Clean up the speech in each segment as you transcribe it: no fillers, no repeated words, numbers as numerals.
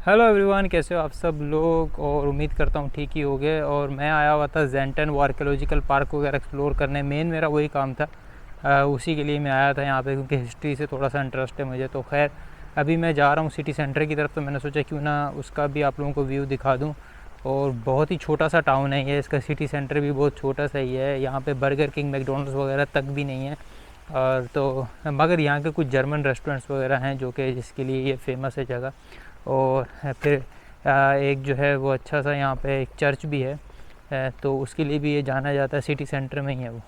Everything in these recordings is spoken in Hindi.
हेलो एवरीवन, कैसे हो आप सब लोग। और उम्मीद करता हूँ ठीक ही होगे। और मैं आया हुआ था जेंटन वो आर्कियोलॉजिकल पार्क वगैरह एक्सप्लोर करने। मेन मेरा वही काम था, उसी के लिए मैं आया था यहाँ पे, क्योंकि हिस्ट्री से थोड़ा सा इंटरेस्ट है मुझे। तो खैर अभी मैं जा रहा हूँ सिटी सेंटर की तरफ, तो मैंने सोचा क्यों ना उसका भी आप लोगों को व्यू दिखा दूँ। और बहुत ही छोटा सा टाउन है ये, इसका सिटी सेंटर भी बहुत छोटा सा ही है। यहाँ पे बर्गर किंग, मैकडोनल्ड्स वगैरह तक भी नहीं है। और तो मगर यहाँ के कुछ जर्मन रेस्टोरेंट्स वगैरह हैं जो कि जिसके लिए ये फेमस है जगह। और फिर एक जो है वो अच्छा सा यहाँ पे एक चर्च भी है, तो उसके लिए भी ये जाना जाता है, सिटी सेंटर में ही है वो।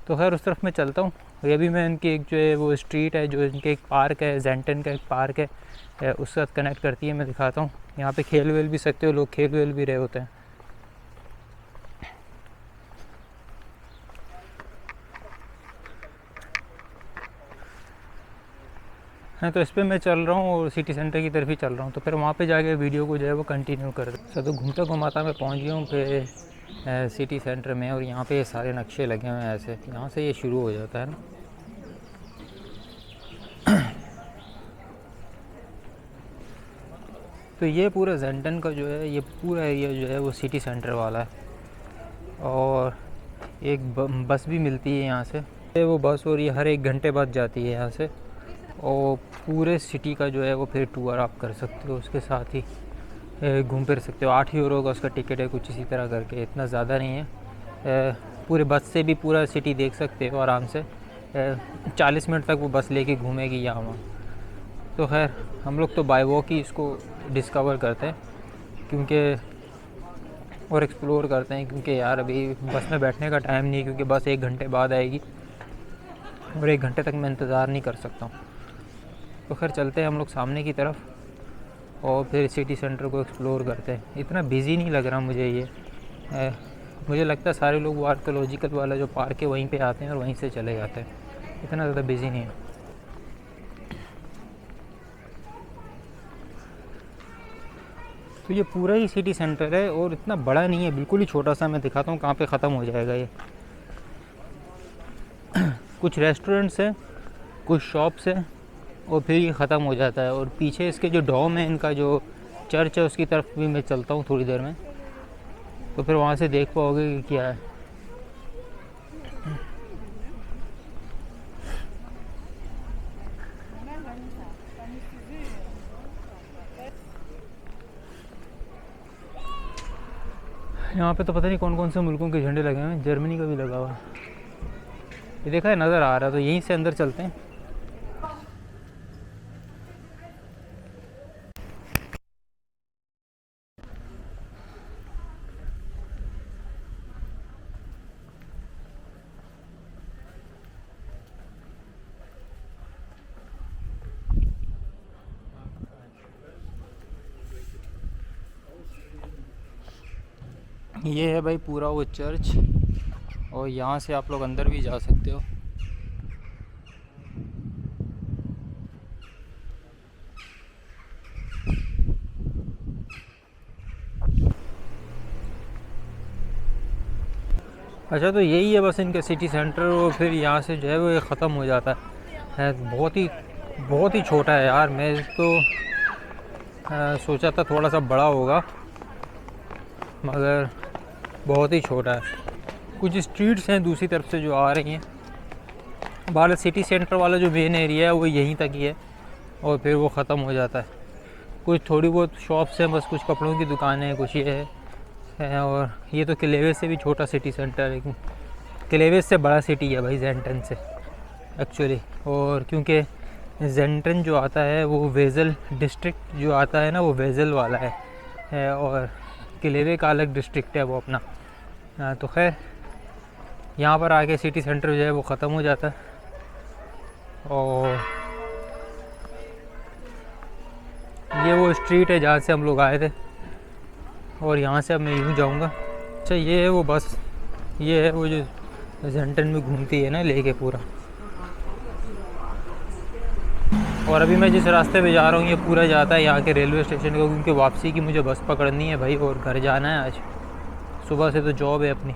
तो खैर उस तरफ मैं चलता हूँ। ये भी मैं इनकी एक जो है वो स्ट्रीट है, जो इनके एक पार्क है, जेंटन का एक पार्क है, उसके साथ कनेक्ट करती है। मैं दिखाता हूँ, यहाँ पे खेल वेल भी सकते हो, लोग खेल वेल भी रहे होते हैं। हाँ, तो इस पर मैं चल रहा हूँ और सिटी सेंटर की तरफ ही चल रहा हूँ। तो फिर वहाँ पे जाके वीडियो को जो है वो कंटिन्यू कर दो। तो घूमता घुमाता मैं पहुँच गया हूँ फिर सिटी सेंटर में। और यहाँ पे ये सारे नक्शे लगे हुए हैं ऐसे, यहाँ से ये शुरू हो जाता है ना। तो ये पूरा जेंटन का जो है ये पूरा एरिया जो है वो सिटी सेंटर वाला है। और एक बस भी मिलती है यहाँ से, वो बस, और ये हर 1 घंटे बाद जाती है यहाँ से। और पूरे सिटी का जो है वो फिर टूर आप कर सकते हो, उसके साथ ही घूम फिर सकते हो। 8 यूरो का उसका टिकट है, कुछ इसी तरह करके, इतना ज़्यादा नहीं है। पूरे बस से भी पूरा सिटी देख सकते हो आराम से। 40 मिनट तक वो बस लेके घूमेगी यहाँ वहाँ। तो खैर हम लोग तो बाय वॉक ही इसको डिस्कवर करते हैं, क्योंकि और एक्सप्लोर करते हैं, क्योंकि यार अभी बस में बैठने का टाइम नहीं है, क्योंकि बस 1 घंटे बाद आएगी और 1 घंटे तक मैं इंतज़ार नहीं कर सकता हूँ। तो खैर चलते हैं हम लोग सामने की तरफ और फिर सिटी सेंटर को एक्सप्लोर करते हैं। इतना बिज़ी नहीं लग रहा मुझे ये। मुझे लगता है सारे लोग वो आर्कियोलॉजिकल वाला जो पार्क है वहीं पे आते हैं और वहीं से चले जाते हैं, इतना ज़्यादा बिज़ी नहीं है। तो ये पूरा ही सिटी सेंटर है और इतना बड़ा नहीं है, बिल्कुल ही छोटा सा। मैं दिखाता हूँ कहाँ पे ख़त्म हो जाएगा ये। कुछ रेस्टोरेंट्स हैं, कुछ शॉप्स हैं, और फिर ये ख़त्म हो जाता है। और पीछे इसके जो डॉम है, इनका जो चर्च है, उसकी तरफ भी मैं चलता हूँ थोड़ी देर में, तो फिर वहाँ से देख पाओगे कि क्या है। यहाँ पे तो पता नहीं कौन कौन से मुल्कों के झंडे लगे हुए हैं, जर्मनी का भी लगा हुआ है, ये देखा है, नज़र आ रहा है। तो यहीं से अंदर चलते हैं। ये है भाई पूरा वो चर्च, और यहाँ से आप लोग अंदर भी जा सकते हो। अच्छा, तो यही है बस इनका सिटी सेंटर, और फिर यहाँ से जो है वो ये ख़त्म हो जाता है। बहुत ही छोटा है यार। मैं तो सोचा था थोड़ा सा बड़ा होगा, मगर बहुत ही छोटा है। कुछ स्ट्रीट्स हैं दूसरी तरफ से जो आ रही हैं। भारत सिटी सेंटर वाला जो मेन एरिया है वो यहीं तक ही है, और फिर वो ख़त्म हो जाता है। कुछ थोड़ी बहुत शॉप्स हैं, बस कुछ कपड़ों की दुकानें हैं, कुछ ये है। और ये तो क्लेवेस से भी छोटा सिटी सेंटर है, क्लेवेस से बड़ा सिटी है भाई जेंटन से एक्चुअली। और क्योंकि जेंटन जो आता है वो वेजल डिस्ट्रिक्ट जो आता है ना, वो वेजल वाला है, और क्लेवे का अलग डिस्ट्रिक्ट है वो अपना। तो खैर यहाँ पर आके सिटी सेंटर जो है वो ख़त्म हो जाता है। और ये वो स्ट्रीट है जहाँ से हम लोग आए थे, और यहाँ से अब मैं यूँ जाऊँगा। अच्छा, ये है वो बस, ये है वो जो जेंटन में घूमती है ना लेके पूरा। और अभी मैं जिस रास्ते पे जा रहा हूँ ये पूरा जाता है यहाँ के रेलवे स्टेशन को, क्योंकि वापसी की मुझे बस पकड़नी है भाई, और घर जाना है। आज सुबह से तो जॉब है, अपनी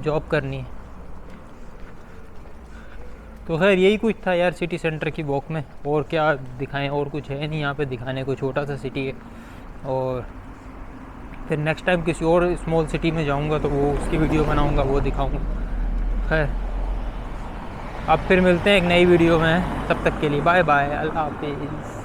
जॉब करनी है। तो खैर यही कुछ था यार सिटी सेंटर की वॉक में, और क्या दिखाएं, और कुछ है नहीं यहाँ पे दिखाने को, छोटा सा सिटी है। और फिर नेक्स्ट टाइम किसी और स्मॉल सिटी में जाऊँगा तो वो उसकी वीडियो बनाऊँगा, वो दिखाऊँगा। खैर अब फिर मिलते हैं एक नई वीडियो में, तब तक के लिए बाय बाय, अल्लाह हाफिज़।